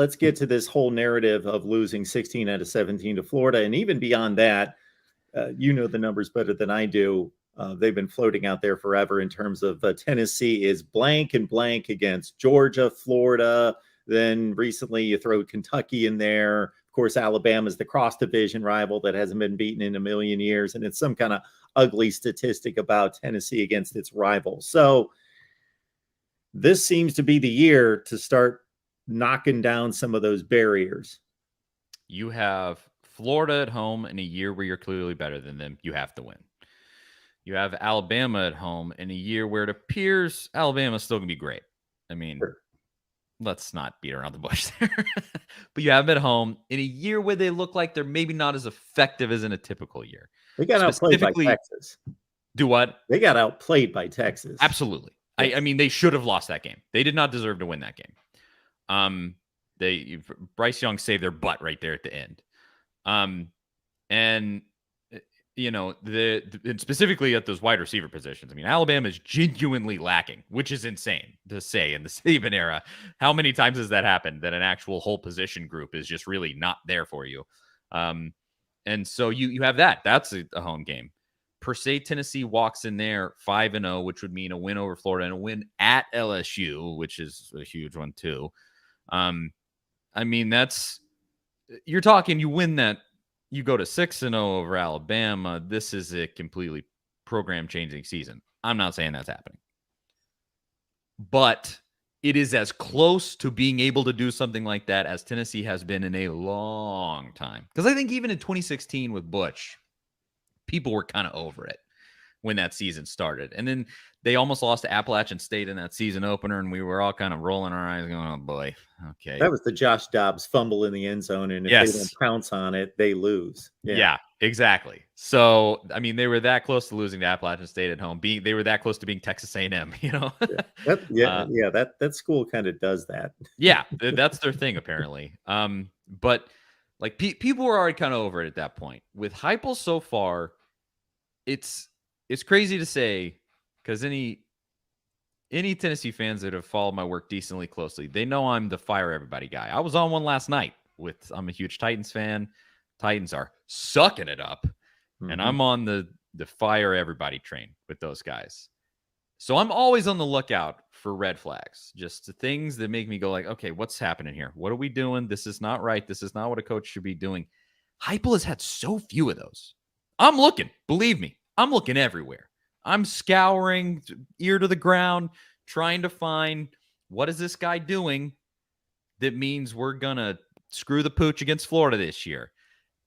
let's get to this whole narrative of losing 16 out of 17 to Florida. And even beyond that, you know the numbers better than I do. They've been floating out there forever in terms of Tennessee is blank and blank against Georgia, Florida. Then recently you throw Kentucky in there. Of course, Alabama's the cross-division rival that hasn't been beaten in a million years. And it's some kind of ugly statistic about Tennessee against its rivals. So this seems to be the year to start knocking down some of those barriers. You have Florida at home in a year where you're clearly better than them. You have to win. You have Alabama at home in a year where it appears Alabama's still going to be great. I mean, sure. Let's not beat around the bush there. But you have them at home in a year where they look like they're maybe not as effective as in a typical year. They got outplayed by Texas. Do what? They got outplayed by Texas. Absolutely. Yes. I mean, they should have lost that game. They did not deserve to win that game. Bryce Young saved their butt right there at the end. And you know, specifically at those wide receiver positions. I mean, Alabama is genuinely lacking, which is insane to say in the Saban era. How many times has that happened that an actual whole position group is just really not there for you? And so you have that. That's a home game. Per se, Tennessee walks in there 5-0, which would mean a win over Florida and a win at LSU, which is a huge one too. I mean, you're talking, you win that, you go to 6-0 over Alabama. This is a completely program-changing season. I'm not saying that's happening. But it is as close to being able to do something like that as Tennessee has been in a long time. Because I think even in 2016 with Butch, people were kind of over it when that season started. And then they almost lost to Appalachian State in that season opener, and we were all kind of rolling our eyes going, oh, boy, okay. That was the Josh Dobbs fumble in the end zone, and if they don't pounce on it, they lose. Yeah, exactly. So, I mean, they were that close to losing to Appalachian State at home. They were that close to being Texas A&M, you know? That school kind of does that. Yeah, that's their thing, apparently. But, like, people were already kind of over it at that point. With Heupel so far, it's crazy to say, because any Tennessee fans that have followed my work decently closely, they know I'm the fire everybody guy. I was on one last night I'm a huge Titans fan. Titans are sucking it up. Mm-hmm. And I'm on the fire everybody train with those guys. So I'm always on the lookout for red flags, just the things that make me go like, okay, what's happening here? What are we doing? This is not right. This is not what a coach should be doing. Heupel has had so few of those. I'm looking, believe me, I'm looking everywhere. I'm scouring ear to the ground, trying to find what is this guy doing that means we're going to screw the pooch against Florida this year.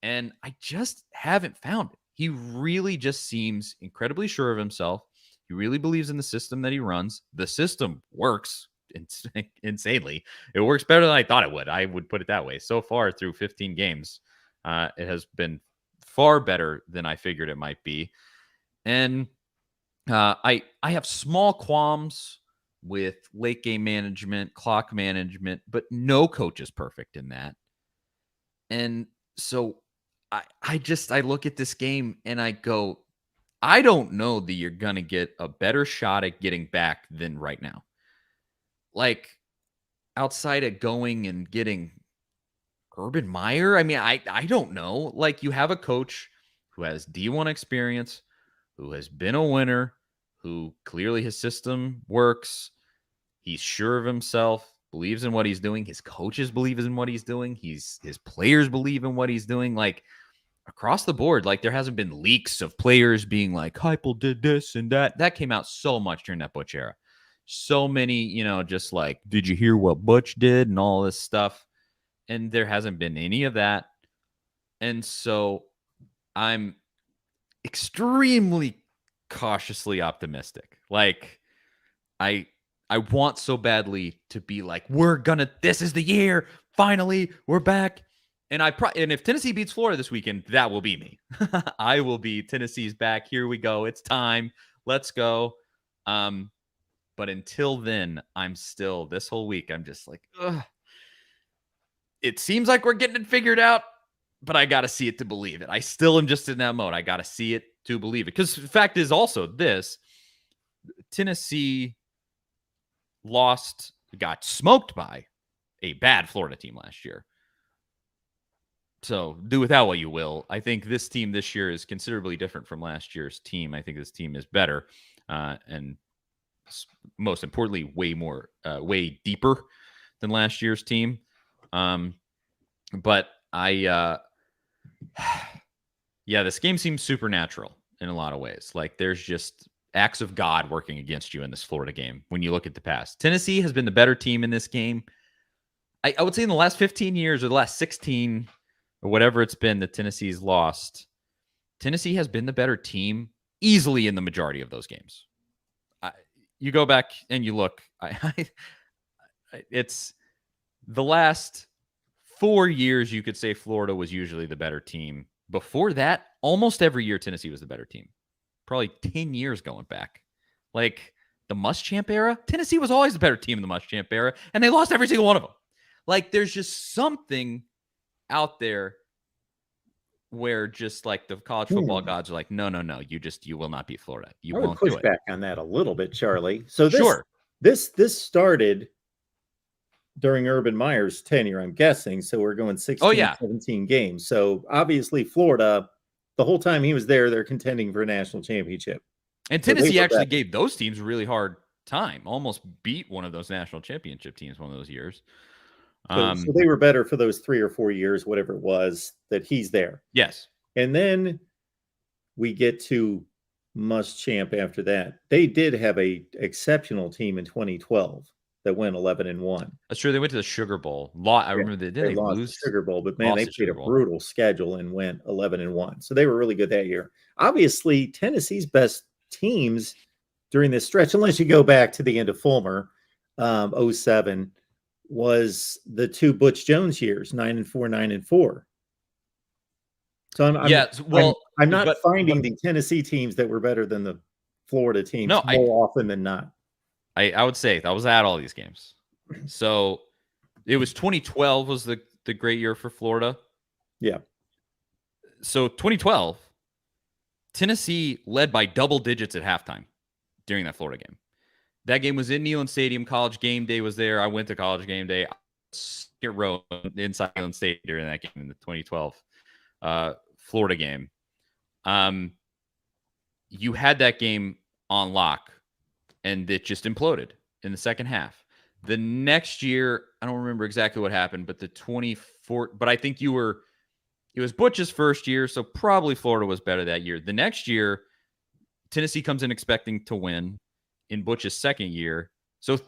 And I just haven't found it. He really just seems incredibly sure of himself. He really believes in the system that he runs. The system works insanely. It works better than I thought it would. I would put it that way. So far through 15 games, it has been far better than I figured it might be. And I have small qualms with late game management, clock management, but no coach is perfect in that. And so I look at this game and I go, I don't know that you're going to get a better shot at getting back than right now. Like, outside of going and getting Urban Meyer, I mean, I don't know. Like, you have a coach who has D1 experience, who has been a winner, who clearly his system works. He's sure of himself, believes in what he's doing. His coaches believe in what he's doing. His players believe in what he's doing. Like, across the board, like, there hasn't been leaks of players being like, Heupel did this and that. That came out so much during that Butch era. So many, just like, did you hear what Butch did and all this stuff? And there hasn't been any of that. And so I'm extremely cautiously optimistic. Like, I want so badly to be like, this is the year. Finally, we're back. And if Tennessee beats Florida this weekend, that will be me. I will be Tennessee's back. Here we go. It's time. Let's go. But until then, I'm still, this whole week, I'm just like, ugh. It seems like we're getting it figured out, but I got to see it to believe it. I still am just in that mode. I got to see it to believe it. Because the fact is also this, Tennessee got smoked by a bad Florida team last year. So do with that what you will. I think this team this year is considerably different from last year's team. I think this team is better, and most importantly, way deeper than last year's team. But yeah, this game seems supernatural in a lot of ways. Like there's just acts of God working against you in this Florida game when you look at the past. Tennessee has been the better team in this game. I would say in the last 15 years or the last 16 or whatever it's been that Tennessee's lost, Tennessee has been the better team easily in the majority of those games. You go back and you look, it's the last 4 years you could say Florida was usually the better team. Before that, almost every year Tennessee was the better team. Probably 10 years going back. Like the Muschamp era, Tennessee was always the better team in the Muschamp era, and they lost every single one of them. Like there's just something out there where just like the college football gods are like, no, you will not beat Florida. You won't do it. Push back on that a little bit, Charlie. So Sure. This started during Urban Meyer's tenure, I'm guessing. So we're going 16, 17 games. So obviously Florida, the whole time he was there, they're contending for a national championship. And Tennessee actually gave those teams a really hard time. Almost beat one of those national championship teams one of those years. So they were better for those 3 or 4 years, whatever it was, that he's there. Yes. And then we get to Muschamp after that. They did have a exceptional team in 2012 that went 11-1. That's true. They went to the Sugar Bowl. I remember they lost lose the Sugar Bowl, but man, they played a brutal schedule and went 11-1. So they were really good that year. Obviously, Tennessee's best teams during this stretch, unless you go back to the end of Fulmer, 07, was the 2 Butch Jones years, 9-4, 9-4. So I'm not finding the Tennessee teams that were better than the Florida teams more often than not. I would say I was at all these games. So it was 2012 was the great year for Florida. Yeah. So 2012, Tennessee led by double digits at halftime during that Florida game. That game was in Neyland Stadium. College Game Day was there. I went to College Game Day. I row inside Neyland Stadium during that game in the 2012 Florida game. You had that game on lock, and it just imploded in the second half. The next year, I don't remember exactly what happened, but but I think it was Butch's first year, so probably Florida was better that year. The next year, Tennessee comes in expecting to win in Butch's second year. So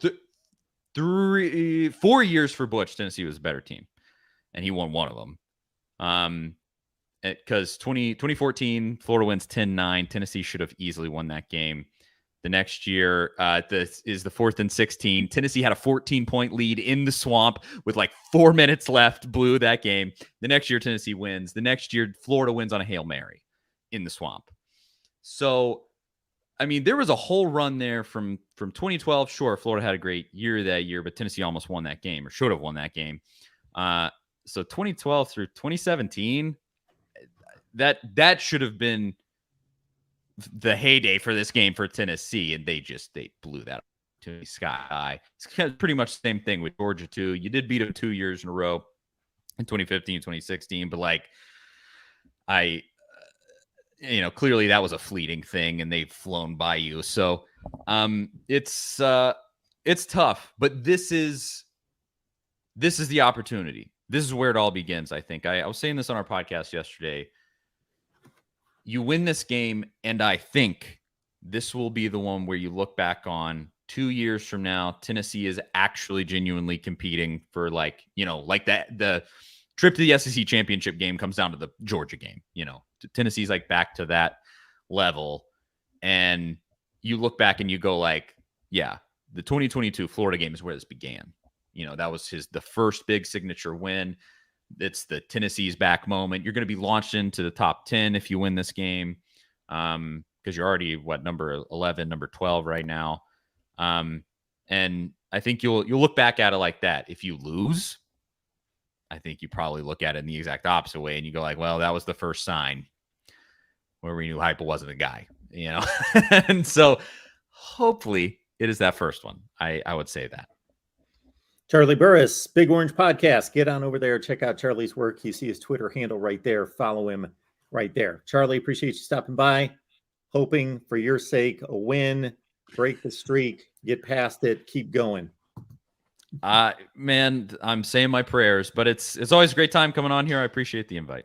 4 years for Butch, Tennessee was a better team, and he won one of them. Because 2014, Florida wins 10-9. Tennessee should have easily won that game. The next year, this is the 4th and 16. Tennessee had a 14-point lead in the Swamp with like 4 minutes left, blew that game. The next year, Tennessee wins. The next year, Florida wins on a Hail Mary in the Swamp. So, I mean, there was a whole run there from 2012. Sure, Florida had a great year that year, but Tennessee almost won that game or should have won that game. So 2012 through 2017, that should have been the heyday for this game for Tennessee, and they blew that up to the sky. It's pretty much the same thing with Georgia too. You did beat them 2 years in a row in 2015, 2016, but like clearly that was a fleeting thing, and they've flown by you. So it's tough, but this is the opportunity. This is where it all begins. I think I was saying this on our podcast yesterday. You win this game, and I think this will be the one where you look back on 2 years from now, Tennessee is actually genuinely competing for like that. The trip to the SEC championship game comes down to the Georgia game. Tennessee's like back to that level. And you look back and you go like, yeah, the 2022 Florida game is where this began. That was the first big signature win. It's the Tennessee's back moment. You're going to be launched into the top 10 if you win this game, because you're already number 11, number 12 right now. And I think you'll look back at it like that. If you lose, I think you probably look at it in the exact opposite way, and you go like, well, that was the first sign where we knew Heupel wasn't a guy, And so hopefully it is that first one. I would say that. Charlie Burris, Big Orange Podcast. Get on over there. Check out Charlie's work. You see his Twitter handle right there. Follow him right there. Charlie, appreciate you stopping by. Hoping for your sake, a win, break the streak, get past it, keep going. Man, I'm saying my prayers, but it's always a great time coming on here. I appreciate the invite.